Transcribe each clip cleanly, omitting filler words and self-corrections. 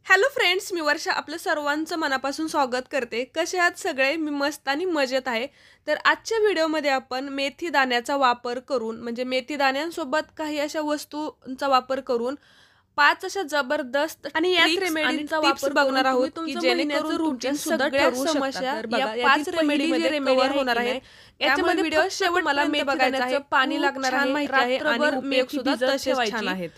Hello friends, मी वर्षा आपलं सर्वांचं मनापासून स्वागत करते. कसे आहात सगळे? मी मस्त आणि मजेत आहे. तर आजच्या व्हिडिओमध्ये आपण मेथी दाण्याचा वापर करून म्हणजे मेथी दाण्यांसोबत काही अशा वस्तूंचा वापर करून 5 अशा जबरदस्त आणि याच रेमेडीचा वापर बघणार आहोत की जेणेकरून तुमच्या सगळ्या समस्या या 5 रेमेडीमध्ये कव्हर होणार आहेत. याच्यामध्ये व्हिडिओ शेवट मला मेथी दाण्याचं पाणी लागणार आहे, रात्रभर उपयोग सुद्धा तसेच छान आहेत.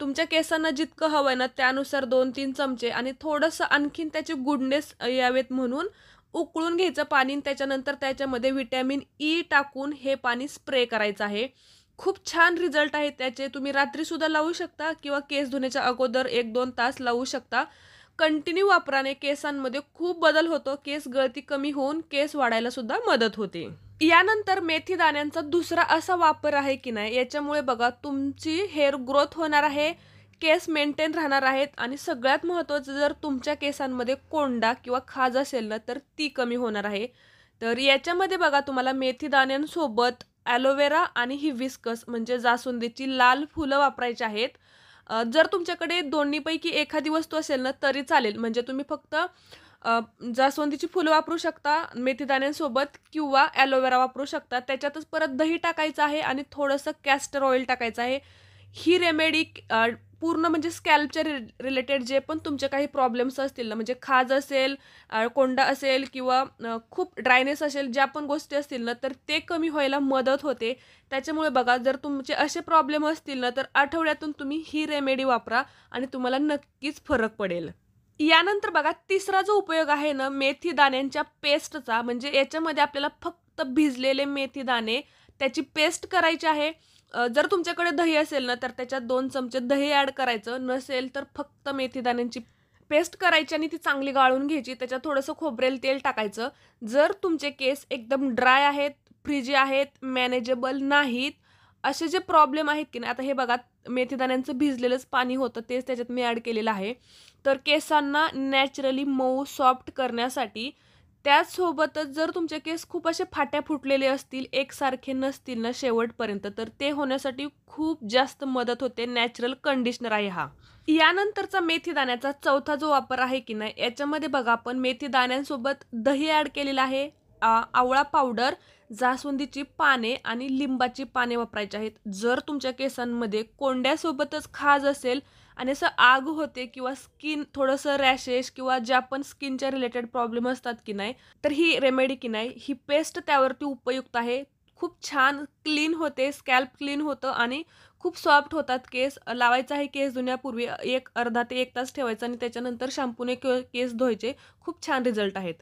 तुमच्या केसांना जितकं हवंय ना त्यानुसार 2-3 चमचे आणि थोडंसं आणखीन त्याचे गुडनेस यावेत म्हणून उकळून घ्यायचं पाणी आणि त्याच्यानंतर त्याच्यामध्ये व्हिटॅमिन ई टाकून हे पाणी स्प्रे करायचं आहे. खूप छान रिझल्ट आहेत त्याचे. तुम्ही रात्री सुद्धा लावू शकता किंवा केस धुण्याच्या अगोदर 1-2 तास लावू शकता. कंटिन्यू वापराने केसांमध्ये खूप बदल होतो. केस गळती कमी होऊन केस वाढायला सुद्धा मदत होते. यानंतर मेथी दाण्यांचा दुसरा असा वापर आहे की नाही, याच्यामुळे बघा तुमची हेअर ग्रोथ होणार आहे, केस मेंटेन राहणार आहेत आणि सगळ्यात महत्त्वाचं जर तुमच्या केसांमध्ये कोंडा किंवा खाज असेल ना तर ती कमी होणार आहे. तर याच्यामध्ये बघा तुम्हाला मेथी दाण्यांसोबत ॲलोवेरा आणि हिबिस्कस म्हणजे जास्वंदीची लाल फुलं वापरायची आहेत. जर तुमच्याकडे दोन्हीपैकी एखादी वस्तू असेल ना तरी चालेल. म्हणजे तुम्ही फक्त जास्वंदीची फुलं वापरू शकता मेथी दाण्यांसोबत किंवा ॲलोवेरा वापरू शकता. त्याच्यातच परत दही टाकायचं आहे आणि थोडंसं कॅस्टर ऑइल टाकायचं आहे. ही रेमेडी पूर्ण म्हणजे स्कॅल्पच्या रिलेटेड जे पण तुमचे काही प्रॉब्लेम्स असतील ना, म्हणजे खाज असेल, कोंडा असेल किंवा खूप ड्रायनेस असेल, ज्या पण गोष्टी असतील ना, तर ते कमी व्हायला मदत होते. त्याच्यामुळे बघा जर तुमचे असे प्रॉब्लेम असतील ना, तर आठवड्यातून तुम्ही ही रेमेडी वापरा आणि तुम्हाला नक्कीच फरक पडेल. यानंतर बघा तिसरा जो उपयोग आहे ना मेथी दाण्यांच्या पेस्टचा, म्हणजे याच्यामध्ये आपल्याला फक्त भिजलेले मेथी दाणे त्याची पेस्ट करायची आहे. जर तुमच्याकडे दही असेल ना तर त्याच्यात 2 चमचे दही ॲड करायचं, नसेल तर फक्त मेथी दाण्यांची पेस्ट करायची आणि ती चांगली गाळून घ्यायची. त्याच्यात थोडंसं खोबरेल तेल टाकायचं. जर तुमचे केस एकदम ड्राय आहेत, फ्रिजी आहेत, मॅनेजेबल नाहीत, असे जे प्रॉब्लेम आहेत की नाही, आता हे बघा मेथी दाण्यांचं भिजलेलंच पाणी होतं तेच त्याच्यात मी ॲड केलेलं आहे. तर केसांना नॅचरली मऊ सॉफ्ट करण्यासाठी, त्याचसोबतच जर तुमचे केस खूप असे फाट्या फुटलेले असतील, एकसारखे नसतील ना शेवटपर्यंत, तर ते होण्यासाठी खूप जास्त मदत होते. नॅचरल कंडिशनर आहे हा. यानंतरचा मेथी दाण्याचा चौथा जो वापर आहे की नाही, याच्यामध्ये बघा आपण मेथी दाण्यांसोबत दही ॲड केलेलं आहे, आवळा पावडर, जास्वंदीची पाने आणि लिंबाची पाने वापरायची आहेत. जर तुमच्या केसांमध्ये कोंड्यासोबतच खाज असेल आणि असं आग होते किंवा स्किन थोडंसं रॅशेस किंवा ज्या पण स्किनच्या रिलेटेड प्रॉब्लेम असतात की नाही, तर ही रेमेडी की नाही, ही पेस्ट त्यावरती उपयुक्त आहे. खूप छान क्लीन होते, स्कॅल्प क्लीन होतं आणि खूप सॉफ्ट होतात केस. लावायचं आहे केस धुण्यापूर्वी एक अर्धा ते 1 तास ठेवायचं आणि त्याच्यानंतर शॅम्पूने केस धुवायचे. खूप छान रिझल्ट आहेत.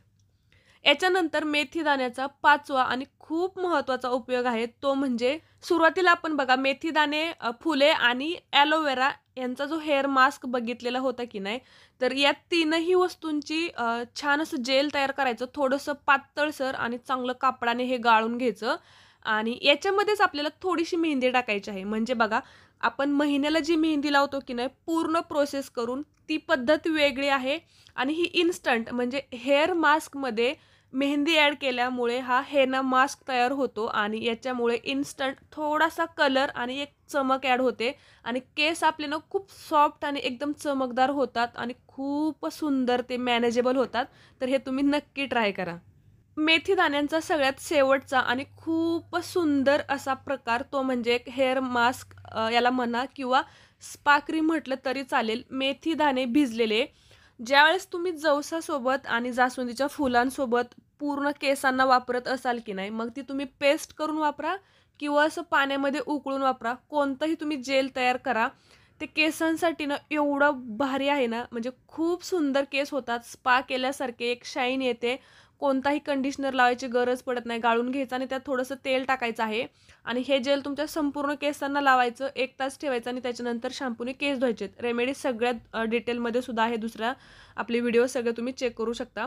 याच्यानंतर मेथी दाण्याचा 5वा आणि खूप महत्त्वाचा उपयोग आहे तो म्हणजे सुरुवातीला आपण बघा मेथी दाणे, फुले आणि ॲलोवेरा यांचा जो हेअर मास्क बघितलेला होता की नाही, तर या तीनही वस्तूंची छान असं जेल तयार करायचं, थोडंसं पातळसर आणि चांगलं कापडाने हे गाळून घ्यायचं आणि याच्यामध्येच आपल्याला थोडीशी मेहंदी टाकायची आहे. म्हणजे बघा आपण महिन्याला जी मेहंदी लावतो की नाही पूर्ण प्रोसेस करून, ती पद्धत वेगळी आहे आणि ही इन्स्टंट म्हणजे हेअर मास्कमध्ये मेहंदी ॲड केल्यामुळे हा हेना मास्क तयार होतो आणि याच्यामुळे इन्स्टंट थोडासा कलर आणि एक चमक ॲड होते आणि केस आपले ना खूप सॉफ्ट आणि एकदम चमकदार होतात आणि खूप सुंदर ते मॅनेजेबल होतात. तर हे तुम्ही नक्की ट्राय करा. मेथी दाण्यांचा सगळ्यात शेवटचा आणि खूप सुंदर असा प्रकार तो म्हणजे एक हेअर मास्क याला म्हणा किंवा स्पा क्रीम म्हटलं तरी चालेल. मेथी दाणे भिजलेले ज्यावेळेस तुम्ही जवसासोबत आणि जास्वंदीच्या फुलांसोबत पूर्ण केसांना वापरत असाल की नाही, मग ती तुम्ही पेस्ट करून वापरा किंवा असं पाण्यामध्ये उकळून वापरा. कोणतंही तुम्ही जेल तयार करा. ते केसांसाठी ना एवढं भारी आहे ना, म्हणजे खूप सुंदर केस होतात. स्पा केल्यासारखे एक शाईन येते. कोणताही कंडिशनर लावायची गरज पडत नाही. गाळून घ्यायचं आणि त्यात थोडंसं तेल टाकायचं आहे आणि हे जेल तुमच्या संपूर्ण केसांना लावायचं, 1 तास ठेवायचं आणि त्याच्यानंतर शॅम्पूने केस धुवायचे. रेमेडी सगळ्यात डिटेलमध्ये सुद्धा आहे. दुसऱ्या आपले व्हिडिओ सगळे तुम्ही चेक करू शकता.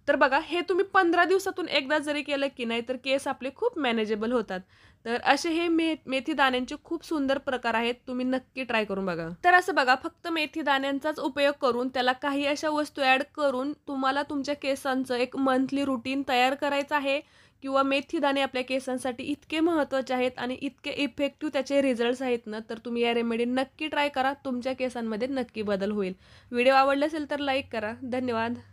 तर बघा हे तुम्ही 15 दिवसातून एकदा जरी केलं की नाही, तर केस आपले खूप मॅनेजेबल होतात. तर असे हे मेथी दाण्यांचे खूप सुंदर प्रकार आहेत. तुम्ही नक्की ट्राय करून बघा. तर असं बघा फक्त मेथी दाण्यांचाच उपयोग करून त्याला काही अशा वस्तू ॲड करून तुम्हाला तुमच्या केसांचं एक मंथली रुटीन तयार करायचं आहे किंवा मेथी दाणे आपल्या केसांसाठी इतके महत्त्वाचे आहेत आणि इतके इफेक्टिव्ह त्याचे रिझल्ट्स आहेत ना, तर तुम्ही या रेमेडी नक्की ट्राय करा. तुमच्या केसांमध्ये नक्की बदल होईल. व्हिडिओ आवडला असेल तर लाईक करा. धन्यवाद.